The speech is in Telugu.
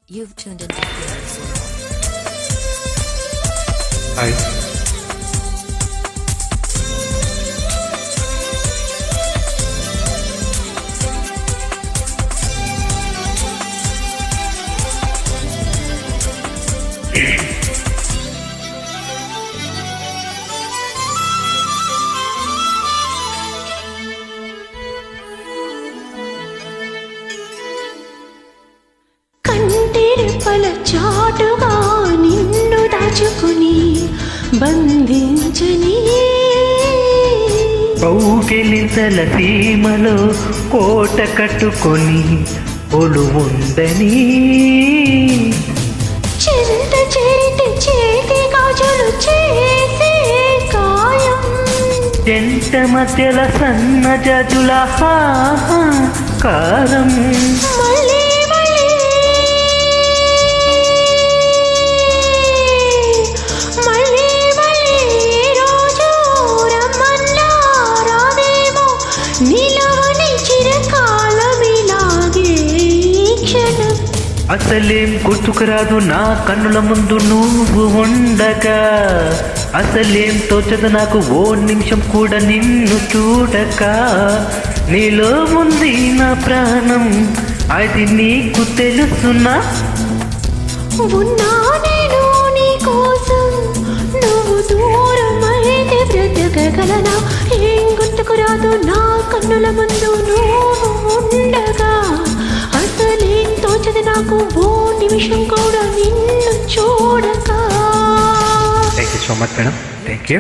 You've tuned into Fearless World. Hi. కంటిరెప్పల చాటుగా నిన్ను దాచుకుని బంధించని కౌగిలింతల సీమలో కోట కట్టుకొని ఒలువుందని చెంత చేతి చేతి గాజులు చేసే కాయం జంట మధ్యల సన్న జజుల కారం మళ్ళీ మళ్ళీ మళ్ళీ మళ్ళీ రోజు రమ్మన్నా రాదేమో నిలవని చిరకాలమిలాగే ఈ క్షణం అసలేం గుర్తుకురాదు నా కన్నుల ముందు నువ్వు ఉండగా అసలేం తోచదు నాకు ఓ నిమిషం కూడా నిన్ను చూడక నీలో ఉంది నా ప్రాణం అది నీకు తెలుసునా ఉన్నా నేను నీ కోసం నువ్వు దూరం అయితే బ్రతకగలనా ఏం గుర్తుకు రాదు నా కన్నుల ముందు నువ్వు ఉండగా అసలేం తోచదు నాకు ఓ నిమిషం కూడా నిన్ను చూడక thank you so much madam thank you